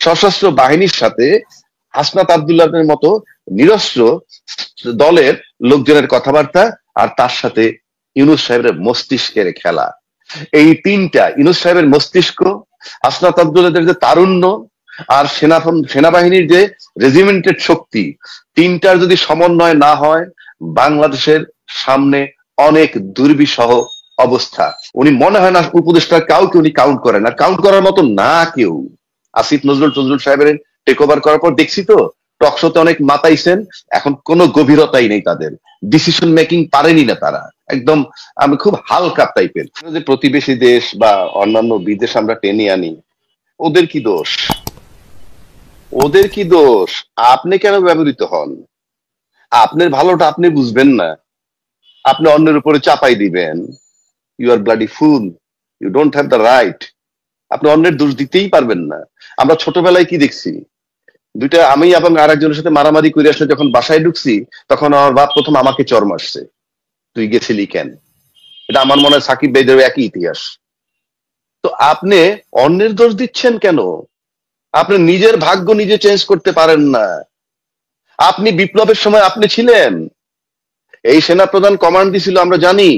সশস্ত্র বাহিনীর সাথে হাসনাত আব্দুল্লাহর মতো নিরস্ত্র দলের লোকজনের কথাবার্তা, আর তার সাথে ইউনূস সাহেবের মস্তিষ্কের খেলা। এই তিনটা, ইউনূস সাহেবের মস্তিষ্ক, হাসনাত আব্দুল্লাহর যে তারুণ্য, আর সেনাবাহিনীর যে রেজিমেন্টেড শক্তি, তিনটার যদি সমন্বয় না হয়, বাংলাদেশের সামনে অনেক দুর্বিষহ অবস্থা। উনি মনে হয় না উপদেষ্টা কাউকে উনি কাউন্ট করেন, আর কাউন্ট করার মতো না কেউ। আসিফ নজরুল সাহেবের টেক ওভার করার পর দেখছি তো টকশোতে অনেক মাতাইছেন, এখন কোনো গভীরতাই নেই তাদের, ডিসিশন মেকিং পারেনি না তারা, একদম আমি খুব হালকা টাইপের। যে প্রতিবেশী দেশ বা অন্যান্য বিদেশ আমরা টেনে আনি, ওদের কি দোষ? ওদের কি দোষ? আপনি কেন ব্যবহৃত হন? আপনার ভালোটা আপনি বুঝবেন না, আপনি অন্যের উপরে চাপাই দিবেন। You are bloody fool, you don't have the right. আপনি অন্যের দোষ দিতেই পারবেন না। আমরা ছোটবেলায় কি দেখছি, দুইটা আমি এবং আর একজনের সাথে মারামারি করে আসলে যখন বাসায় ঢুকছি, তখন আমার বাপ প্রথম আমাকে চর মারছে, তুই গেছিলি কেন। এটা আমার মনে হয় সাকিব ভাইদের একই ইতিহাস। তো আপনি অন্যের দোষ দিচ্ছেন কেন? আপনি নিজের ভাগ্য নিজে চেঞ্জ করতে পারেন না। আপনি বিপ্লবের সময় আপনি ছিলেন, এই সেনাপ্রধান কমান্ড দিছিল আমরা জানি।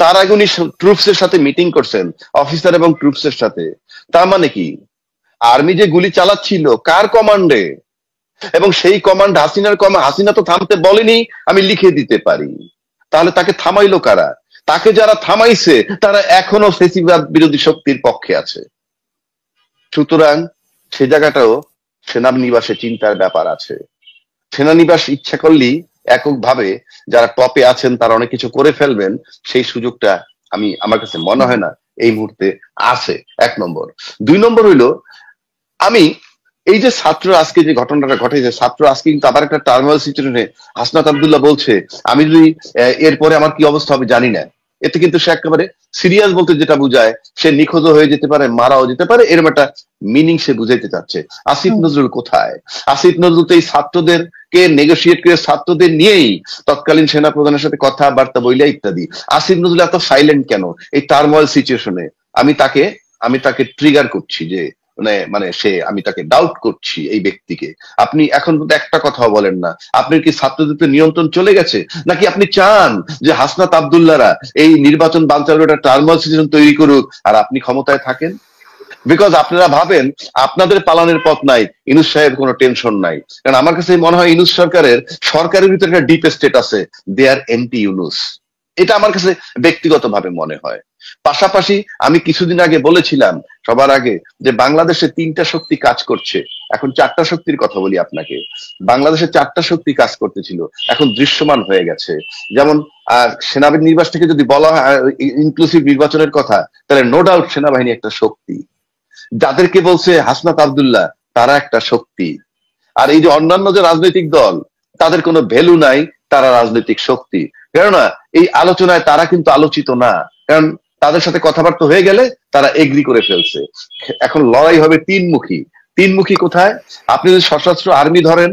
তার আগে উনি ট্রুপস এর সাথে মিটিং করছেন, অফিসার এবং ট্রুপস এর সাথে। তার মানে কি, আর্মি যে গুলি চালাচ্ছিল কার কমান্ডে? এবং সেই কমান্ড হাসিনা তো থামতে বলেনি, আমি লিখে দিতে পারি। তাহলে তাকে থামাইলো কারা? তাকে যারা থামাইছে তারা এখনো ফেসিবাদ বিরোধী শক্তির পক্ষে আছে। সুতরাং সে জায়গাটাও সেনানিবাসে চিন্তার ব্যাপার আছে। সেনানিবাস ইচ্ছা করলেই এককভাবে যারা টপে আছেন তারা অনেক কিছু করে ফেলবেন, সেই সুযোগটা আমার কাছে মনে হয় না এই মুহূর্তে আছে। 1 নম্বর। 2 নম্বর হইলো, আমি এই যে ছাত্র আজকে যে ঘটনাটা ঘটেছে, ছাত্র আজকে কিন্তু আবার একটা টার্মিনাল সিচুয়েশনে হাসনাত আব্দুল্লাহ বলছে আমি যদি এরপরে আমার কি অবস্থা হবে জানি না। এতে কিন্তু সে একেবারে সিরিয়াস বলতে যেটা বুঝায়, সে নিখোঁজও হয়ে যেতে পারে, মারাও যেতে পারে, এরকম একটা মিনিং সে বুঝাইতে চাচ্ছে। আসিফ নজরুল কোথায়? আসিফ নজরুল তো এই ছাত্রদেরকে নেগোসিয়েট করে ছাত্রদের নিয়েই তৎকালীন সেনা প্রধানের সাথে কথাবার্তা বইলা ইত্যাদি। আসিফ নজরুল এত সাইলেন্ট কেন এই টার্মোয়াল সিচুয়েশনে? আমি তাকে ট্রিগার করছি যে আমি তাকে ডাউট করছি এই ব্যক্তিকে। আপনি এখন কিন্তু একটা কথাও বলেন না। আপনার কি ছাত্রদের নিয়ন্ত্রণ চলে গেছে, নাকি আপনি চান যে হাসনাত আব্দুল্লাহরা এই নির্বাচন বানচাল একটা টার্মাল সিচুয়েশন তৈরি করুক আর আপনি ক্ষমতায় থাকেন? বিকজ আপনারা ভাবেন আপনাদের পালানের পথ নাই, ইউনূস সাহেব কোনো টেনশন নাই। কারণ আমার কাছে মনে হয় ইউনূস সরকারের ভিতরে একটা ডিপ স্টেট আছে, দে আর এন্টি ইউনূস। এটা আমার কাছে ব্যক্তিগতভাবে মনে হয়। পাশাপাশি আমি কিছুদিন আগে বলেছিলাম, সবার আগে, যে বাংলাদেশে 3টা শক্তি কাজ করছে, এখন 4টা শক্তির কথা বলি আপনাকে। বাংলাদেশে 4টা শক্তি কাজ করতেছিল, এখন দৃশ্যমান হয়ে গেছে। যেমন সেনাবাহিনী নির্বাচন থেকে যদি বলা হয় ইনক্লুসিভ নির্বাচনের কথা, তাহলে নো ডাউট সেনাবাহিনী একটা শক্তি। যাদেরকে বলছে হাসনাত আব্দুল্লাহ তারা একটা শক্তি। আর এই যে অন্যান্য যে রাজনৈতিক দল, তাদের কোনো ভ্যালু নাই, তারা রাজনৈতিক শক্তি। কেননা এই আলোচনায় তারা কিন্তু আলোচিত না, কারণ তাদের সাথে কথাবার্তা হয়ে গেলে তারা এগ্রি করে ফেলছে। এখন লড়াই হবে তিনমুখী। তিনমুখী কোথায়? আপনি যদি সশস্ত্র আর্মি ধরেন,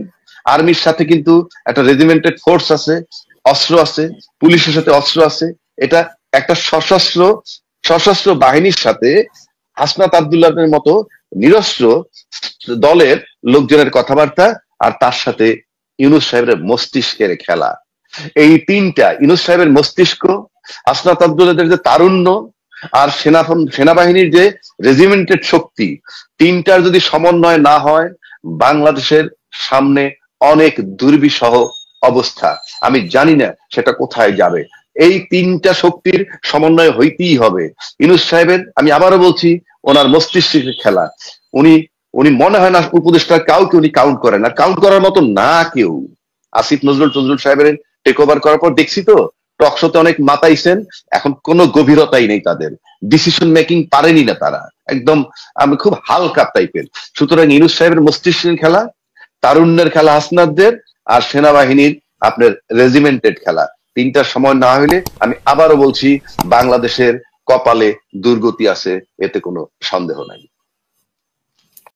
আর্মির সাথে কিন্তু একটা রেজিমেন্টেড ফোর্স আছে, অস্ত্র আছে, পুলিশের সাথে অস্ত্র আছে। এটা একটা সশস্ত্র বাহিনীর সাথে হাসনাত আব্দুল্লাহর মতো নিরস্ত্র দলের লোকজনের কথাবার্তা, আর তার সাথে ইউনূস সাহেবের মস্তিষ্কের খেলা। এই তিনটা, ইউনূস সাহেবের মস্তিষ্ক, হাসনাত আব্দুল্লাহর যে তারুণ্য, আর সেনাবাহিনীর যে রেজিমেন্টেড শক্তি, তিনটার যদি সমন্বয় না হয়, বাংলাদেশের সামনে অনেক দুর্বিষহ অবস্থা। আমি জানি না সেটা কোথায় যাবে। এই 3টা শক্তির সমন্বয় হইতেই হবে। ইউনূস সাহেবের, আমি আবারও বলছি, ওনার মস্তিষ্কের খেলা। উনি মনে হয় না উপদেষ্টা কাউকে উনি কাউন্ট করেন, আর কাউন্ট করার মতো না কেউ। আসিফ নজরুল সাহেবের টেক ওভার করার পর দেখছি তো টকশোতে অনেক মাতাইছেন, এখন কোনো গভীরতাই নেই তাদের, ডিসিশন মেকিং পারেনি না তারা, একদম আমি খুব হালকা টাইপের। সুতরাং ইউনূস সাহেবের মস্তিষ্কের খেলা, তারুণ্যের খেলা হাসনাতদের, আর সেনাবাহিনীর আপনার রেজিমেন্টেড খেলা, 3টার সময় না হইলে আমি আবারও বলছি বাংলাদেশের কপালে দুর্গতি আছে, এতে কোনো সন্দেহ নাই।